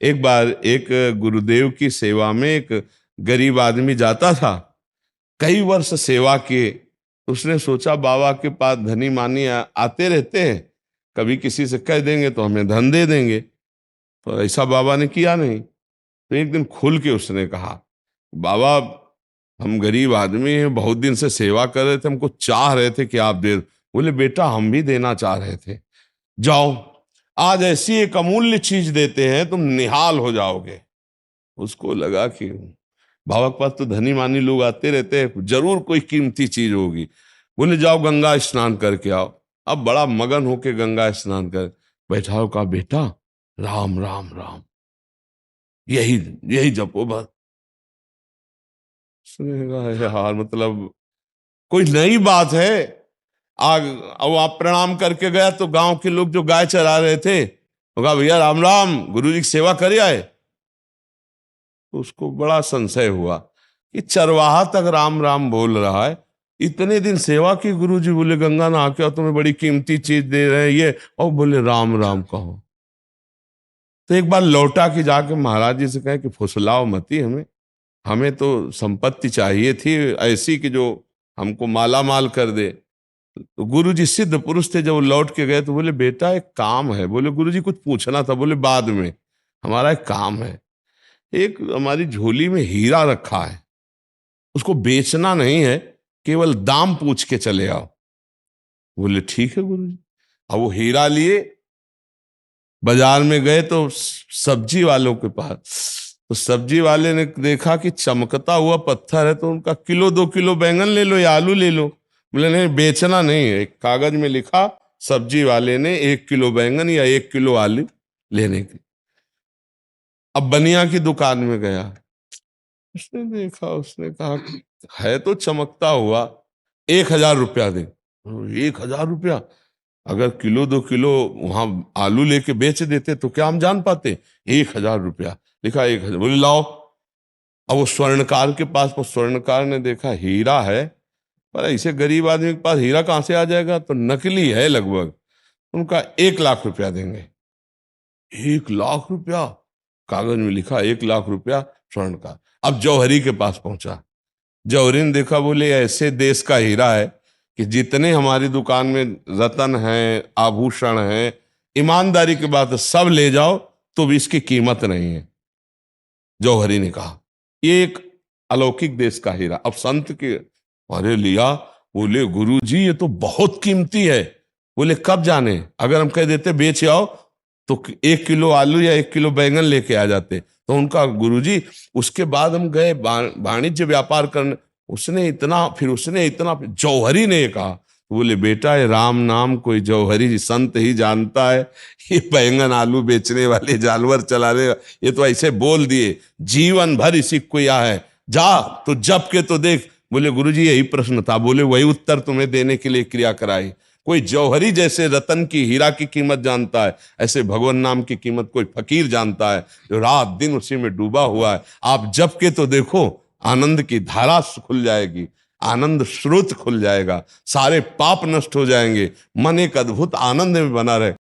एक बार एक गुरुदेव की सेवा में एक गरीब आदमी जाता था, कई वर्ष सेवा किए। उसने सोचा बाबा के पास धनी मानी आते रहते हैं, कभी किसी से कह देंगे तो हमें धन दे देंगे। तो ऐसा बाबा ने किया नहीं। तो एक दिन खुल के उसने कहा, बाबा हम गरीब आदमी हैं, बहुत दिन से सेवा कर रहे थे, हमको चाह रहे थे कि आप दे। बोले बेटा हम भी देना चाह रहे थे, जाओ आज ऐसी एक अमूल्य चीज देते हैं तुम निहाल हो जाओगे। उसको लगा कि बाबा के पास तो धनी मानी लोग आते रहते हैं, जरूर कोई कीमती चीज होगी। बोले जाओ गंगा स्नान करके आओ। अब बड़ा मगन होके गंगा स्नान कर बैठा हो, कहा बेटा राम राम राम यही यही जपो बस। उसने कहा यार मतलब कोई नई बात है। आग अब आप प्रणाम करके गया तो गांव के लोग जो गाय चरा रहे थे वो कहा भैया राम राम गुरु जी की सेवा करे आए। तो उसको बड़ा संशय हुआ कि चरवाहा तक राम राम बोल रहा है, इतने दिन सेवा की गुरु जी। बोले गंगा नहा के आओ, तुम्हें बड़ी कीमती चीज दे रहे हैं ये, और बोले राम राम कहो। तो एक बार लौटा कि जाके महाराज जी से कहे कि फुसलाओ मती हमें, हमें तो संपत्ति चाहिए थी ऐसी कि जो हमको माला माल कर दे। तो गुरु जी सिद्ध पुरुष थे, जब वो लौट के गए तो बोले बेटा एक काम है। बोले गुरु जी कुछ पूछना था। बोले बाद में, हमारा एक काम है, एक हमारी झोली में हीरा रखा है, उसको बेचना नहीं है, केवल दाम पूछ के चले आओ। बोले ठीक है गुरु जी। अब वो हीरा लिए बाजार में गए तो सब्जी वालों के पास, तो सब्जी वाले ने देखा कि चमकता हुआ पत्थर है, तो उनका किलो 2 किलो बैंगन ले लो या आलू ले लो। बोले नहीं बेचना नहीं है। एक कागज में लिखा सब्जी वाले ने 1 किलो बैंगन या 1 किलो आलू लेने की। अब बनिया की दुकान में गया, उसने देखा, उसने कहा है तो चमकता हुआ, 1,000 रुपया दे। 1,000 रुपया? अगर किलो 2 किलो वहां आलू लेके बेच देते तो क्या हम जान पाते। 1,000 रुपया लिखा, 1,000। बोले लाओ। अब वो स्वर्णकार के पास, वो स्वर्णकार ने देखा हीरा है, पर ऐसे गरीब आदमी के पास हीरा कहां से आ जाएगा, तो नकली है लगभग। उनका 1,00,000 रुपया देंगे। 1,00,000 रुपया कागज में लिखा, 1,00,000 रुपया स्वर्ण का। अब जौहरी के पास पहुंचा, जौहरी ने देखा, बोले ऐसे देश का हीरा है कि जितने हमारी दुकान में रतन है आभूषण है, ईमानदारी की बात है, सब ले जाओ तो भी इसकी कीमत नहीं है। जौहरी ने कहा ये एक अलौकिक देश का हीरा। अब संत के अरे लिया। बोले गुरु जी ये तो बहुत कीमती है। बोले कब जाने, अगर हम कह देते बेच आओ तो 1 किलो आलू या 1 किलो बैंगन लेके आ जाते। तो उनका गुरुजी, उसके बाद हम गए वाणिज्य व्यापार करने, उसने इतना, फिर उसने इतना, जौहरी ने कहा। बोले बेटा ये राम नाम कोई जौहरी संत ही जानता है, ये बैंगन आलू बेचने वाले जानवर चलाने ये तो ऐसे बोल दिए, जीवन भर इसी को या है, जा तो जप के तो देख। बोले गुरुजी यही प्रश्न था। बोले वही उत्तर तुम्हें देने के लिए क्रिया कराई। कोई जौहरी जैसे रतन की हीरा की कीमत जानता है, ऐसे भगवान नाम की कीमत कोई फकीर जानता है जो रात दिन उसी में डूबा हुआ है। आप जप के तो देखो, आनंद की धारा खुल जाएगी, आनंद स्रोत खुल जाएगा, सारे पाप नष्ट हो जाएंगे, मन एक अद्भुत आनंद में बना रहे।